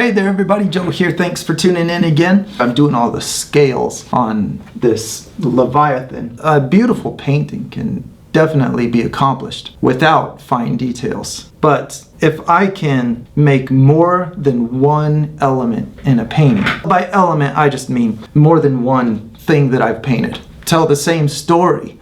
Hey there everybody, Joe here. Thanks for tuning in again. I'm doing all the scales on this Leviathan. A beautiful painting can definitely be accomplished without fine details. But if I can make more than one element in a painting, by element I just mean more than one thing that I've painted, tell the same story,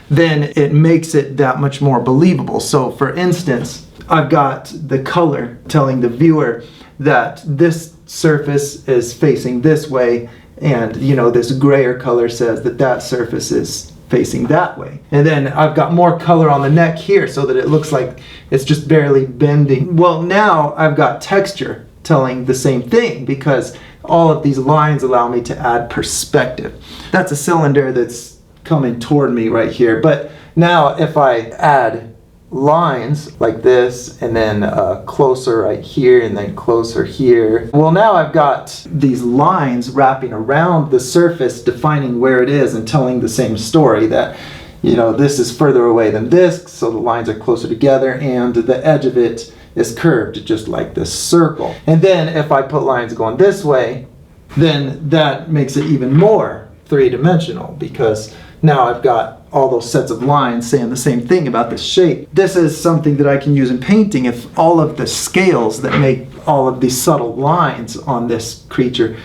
then it makes it that much more believable. So for instance, I've got the color telling the viewer that this surface is facing this way, and this grayer color says that that surface is facing that way. And then I've got more color on the neck here so that it looks like it's just barely bending. Well, now I've got texture telling the same thing because all of these lines allow me to add perspective. That's a cylinder that's coming toward me right here. But now if I add lines like this and then closer right here and then closer here, well, now I've got these lines wrapping around the surface defining where it is and telling the same story that this is further away than this, so the lines are closer together, and the edge of it is curved just like this circle. And then if I put lines going this way, then that makes it even more three-dimensional because now I've got all those sets of lines saying the same thing about this shape. This is something that I can use in painting. If all of the scales that make all of these subtle lines on this creature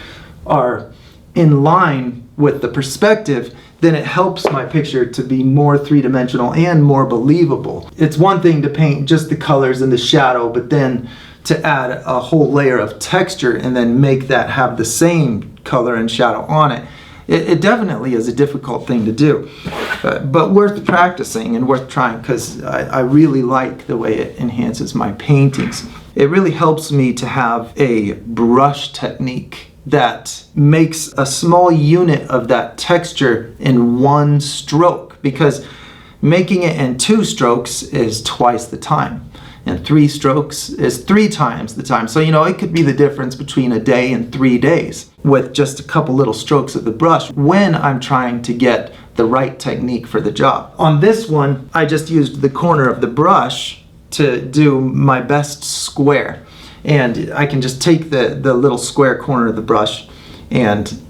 are in line with the perspective, then it helps my picture to be more three-dimensional and more believable. It's one thing to paint just the colors and the shadow, but then to add a whole layer of texture and then make that have the same color and shadow on it. It definitely is a difficult thing to do, but worth practicing and worth trying because I really like the way it enhances my paintings. It really helps me to have a brush technique that makes a small unit of that texture in one stroke, because making it in 2 strokes is twice the time. And 3 strokes is 3 times the time. So, it could be the difference between a day and 3 days with just a couple little strokes of the brush when I'm trying to get the right technique for the job. On this one, I just used the corner of the brush to do my best square. And I can just take the little square corner of the brush and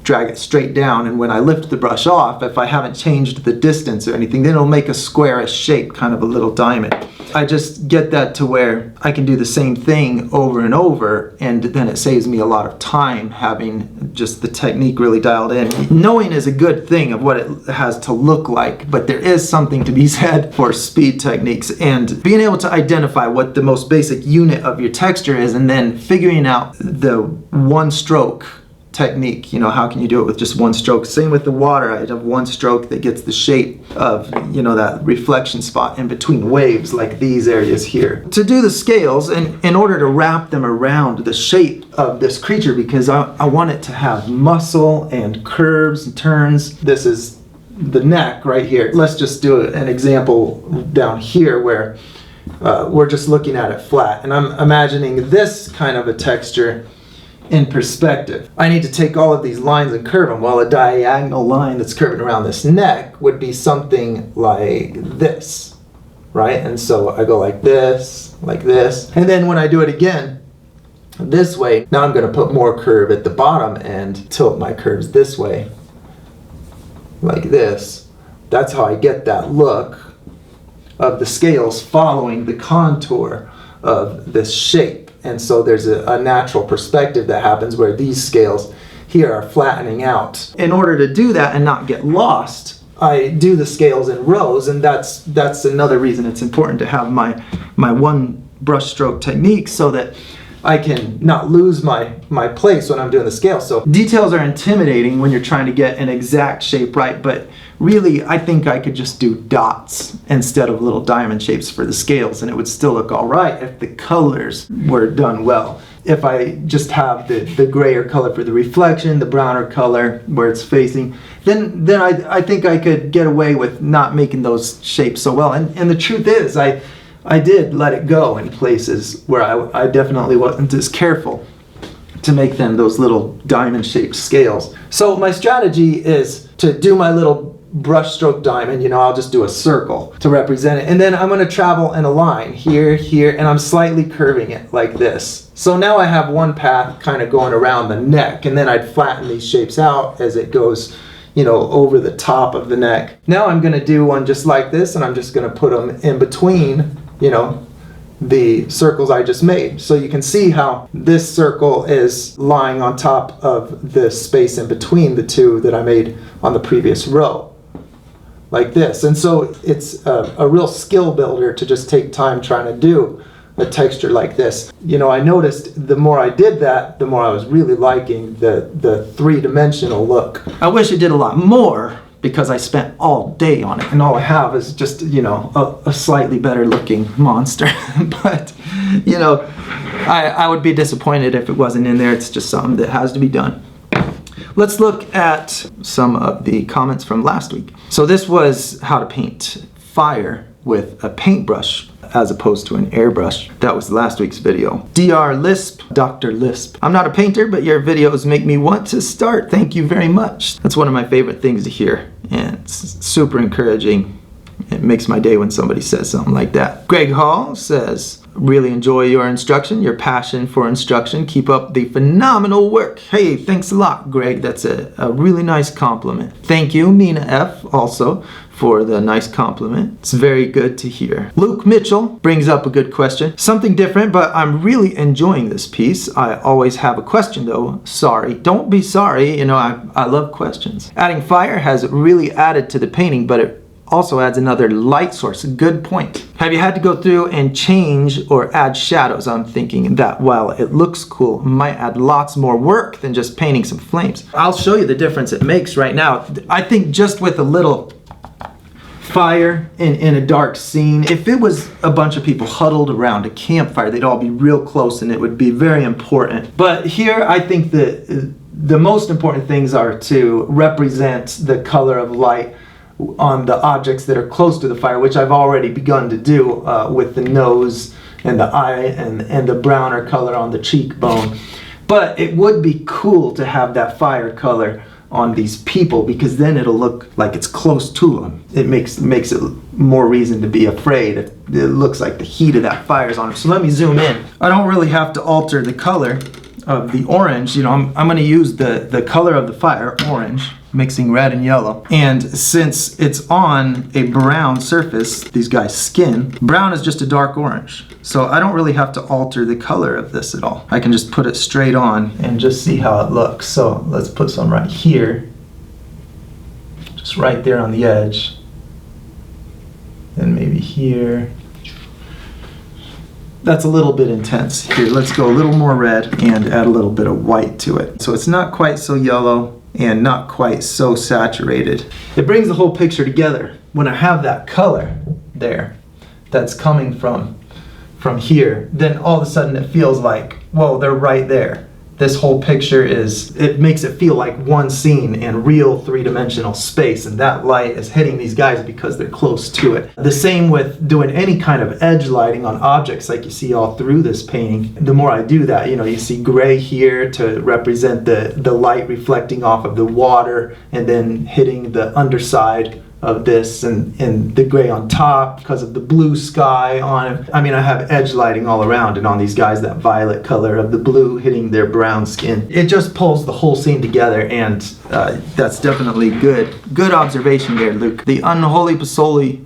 drag it straight down, and when I lift the brush off, if I haven't changed the distance or anything, then it'll make a squarish shape, kind of a little diamond. I just get that to where I can do the same thing over and over, and then it saves me a lot of time having just the technique really dialed in. Knowing is a good thing of what it has to look like, but there is something to be said for speed techniques and being able to identify what the most basic unit of your texture is, and then figuring out the one stroke technique. How can you do it with just one stroke? Same with the water. I have one stroke that gets the shape of that reflection spot in between waves, like these areas here. To do the scales, and in order to wrap them around the shape of this creature, because I want it to have muscle and curves and turns. This is the neck right here. Let's just do an example down here where we're just looking at it flat, and I'm imagining this kind of a texture in perspective. I need to take all of these lines and curve them. Well, a diagonal line that's curving around this neck would be something like this, right? And so I go like this, and then when I do it again this way, now I'm going to put more curve at the bottom and tilt my curves this way, like this. That's how I get that look of the scales following the contour of this shape. And so there's a natural perspective that happens where these scales here are flattening out. In order to do that and not get lost, I do the scales in rows, and that's another reason it's important to have my one brush stroke technique so that I can not lose my place when I'm doing the scale. So details are intimidating when you're trying to get an exact shape right, but really I think I could just do dots instead of little diamond shapes for the scales, and it would still look all right if the colors were done well. If I just have the grayer color for the reflection, the browner color where it's facing, then I think I could get away with not making those shapes so well. And the truth is, I did let it go in places where I definitely wasn't as careful to make them those little diamond shaped scales. So my strategy is to do my little brush stroke diamond, you know, I'll just do a circle to represent it. And then I'm going to travel in a line here, here, and I'm slightly curving it like this. So now I have one path kind of going around the neck, and then I'd flatten these shapes out as it goes, you know, over the top of the neck. Now I'm going to do one just like this, and I'm just going to put them in between, you know, the circles I just made. So you can see how this circle is lying on top of the space in between the two that I made on the previous row, like this. And so it's a real skill builder to just take time trying to do a texture like this. You know, I noticed the more I did that, the more I was really liking the three-dimensional look. I wish I did a lot more, because I spent all day on it, and all I have is just, you know, a slightly better looking monster. But, you know, I would be disappointed if it wasn't in there. It's just something that has to be done. Let's look at some of the comments from last week. So this was how to paint fire with a paintbrush as opposed to an airbrush. That was last week's video. Dr. Lisp. I'm not a painter, but your videos make me want to start. Thank you very much. That's one of my favorite things to hear, and it's super encouraging. It makes my day when somebody says something like that. Greg Hall says, really enjoy your instruction, your passion for instruction. Keep up the phenomenal work. Hey, thanks a lot, Greg. That's a really nice compliment. Thank you, Mina F, also, for the nice compliment. It's very good to hear. Luke Mitchell brings up a good question. Something different, but I'm really enjoying this piece. I always have a question though. Sorry. Don't be sorry. You know, I love questions. Adding fire has really added to the painting, but it also adds another light source. Good point. Have you had to go through and change or add shadows? I'm thinking that while it looks cool, it might add lots more work than just painting some flames. I'll show you the difference it makes right now. I think just with a little fire in a dark scene, if it was a bunch of people huddled around a campfire, they'd all be real close and it would be very important. But here I think that the most important things are to represent the color of light on the objects that are close to the fire, which I've already begun to do with the nose and the eye and the browner color on the cheekbone. But it would be cool to have that fire color on these people, because then it'll look like it's close to them. It makes it more reason to be afraid. It looks like the heat of that fire is on them. So let me zoom in. I don't really have to alter the color of the orange. You know, I'm going to use the color of the fire, orange, mixing red and yellow. And since it's on a brown surface, these guys' skin, brown is just a dark orange. So I don't really have to alter the color of this at all. I can just put it straight on and just see how it looks. So let's put some right here, just right there on the edge. Then maybe here. That's a little bit intense. Here, let's go a little more red and add a little bit of white to it. So it's not quite so yellow and not quite so saturated. It brings the whole picture together when I have that color there that's coming from here. Then all of a sudden it feels like, whoa, they're right there. This whole picture it makes it feel like one scene in real three-dimensional space, and that light is hitting these guys because they're close to it. The same with doing any kind of edge lighting on objects like you see all through this painting. The more I do that, you know, you see gray here to represent the light reflecting off of the water and then hitting the underside of this, and the gray on top because of the blue sky on it. I mean, I have edge lighting all around, and on these guys, that violet color of the blue hitting their brown skin. It just pulls the whole scene together, and that's definitely good. Good observation there, Luke. The Unholy Posoli.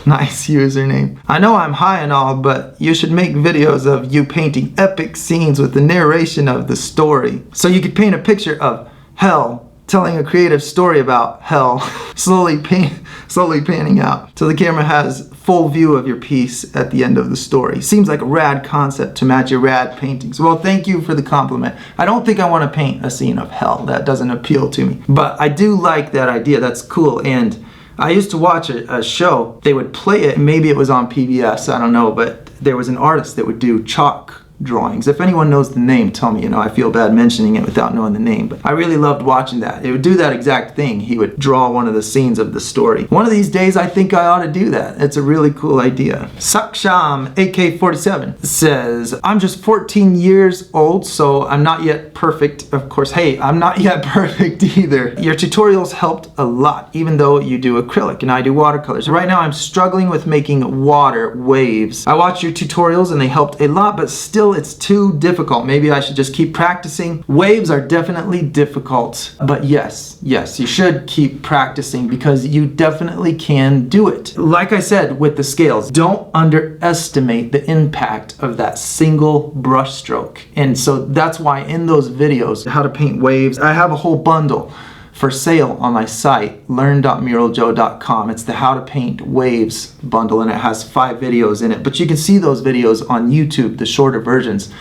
Nice username. I know I'm high and all, but you should make videos of you painting epic scenes with the narration of the story. So you could paint a picture of hell, telling a creative story about hell, slowly panning out, so the camera has full view of your piece at the end of the story. Seems like a rad concept to match your rad paintings. Well, thank you for the compliment. I don't think I want to paint a scene of hell. That doesn't appeal to me. But I do like that idea. That's cool. And I used to watch a show. They would play it, maybe it was on PBS, I don't know, but there was an artist that would do chalk drawings. If anyone knows the name, tell me. I feel bad mentioning it without knowing the name, but I really loved watching that. It would do that exact thing. He would draw one of the scenes of the story. One of these days, I think I ought to do that. It's a really cool idea. Saksham AK47 says, I'm just 14 years old, so I'm not yet perfect. Of course, hey, I'm not yet perfect either. Your tutorials helped a lot, even though you do acrylic and I do watercolors. Right now, I'm struggling with making water waves. I watched your tutorials and they helped a lot, but still it's too difficult. Maybe I should just keep practicing. Waves are definitely difficult, but yes, you should keep practicing because you definitely can do it. Like I said with the scales, don't underestimate the impact of that single brush stroke. And so that's why in those videos, how to paint waves, I have a whole bundle for sale on my site, learn.muraljoe.com. It's the How to Paint Waves bundle, and it has 5 videos in it. But you can see those videos on YouTube, the shorter versions.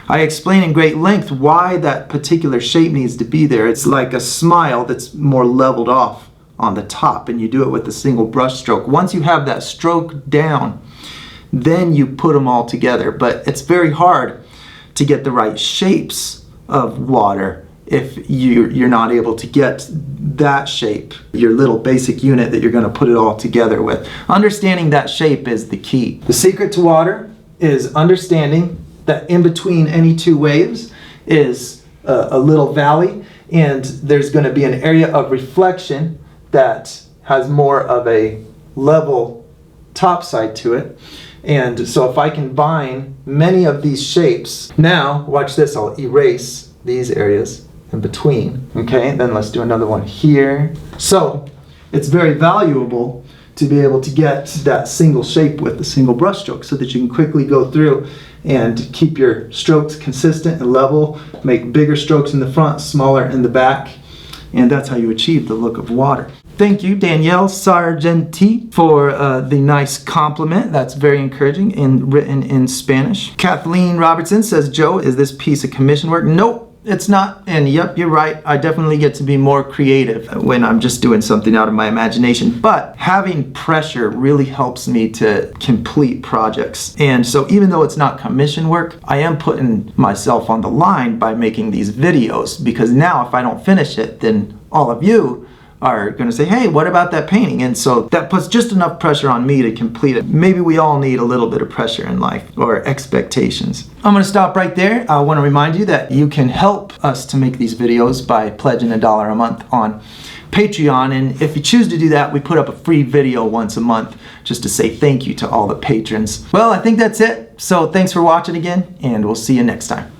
I explain in great length why that particular shape needs to be there. It's like a smile that's more leveled off on the top, and you do it with a single brush stroke. Once you have that stroke down, then you put them all together. But it's very hard to get the right shapes of water if you're not able to get that shape, your little basic unit that you're going to put it all together with. Understanding that shape is the key. The secret to water is understanding that in between any 2 waves is a little valley, and there's going to be an area of reflection that has more of a level top side to it. And so if I combine many of these shapes, now watch this, I'll erase these areas in between. Okay, then let's do another one here. So it's very valuable to be able to get that single shape with a single brush stroke so that you can quickly go through and keep your strokes consistent and level, make bigger strokes in the front, smaller in the back, and that's how you achieve the look of water. Thank you, Danielle Sargenti, for the nice compliment. That's very encouraging and written in Spanish. Kathleen Robertson says, Joe, is this piece of commission work? Nope. It's not, and yep, you're right. I definitely get to be more creative when I'm just doing something out of my imagination. But having pressure really helps me to complete projects. And so even though it's not commission work, I am putting myself on the line by making these videos, because now if I don't finish it, then all of you are going to say, hey, what about that painting? And so that puts just enough pressure on me to complete it. Maybe we all need a little bit of pressure in life, or expectations. I'm going to stop right there. I want to remind you that you can help us to make these videos by pledging $1 a month on Patreon. And if you choose to do that, we put up a free video once a month just to say thank you to all the patrons. Well, I think that's it. So thanks for watching again, and we'll see you next time.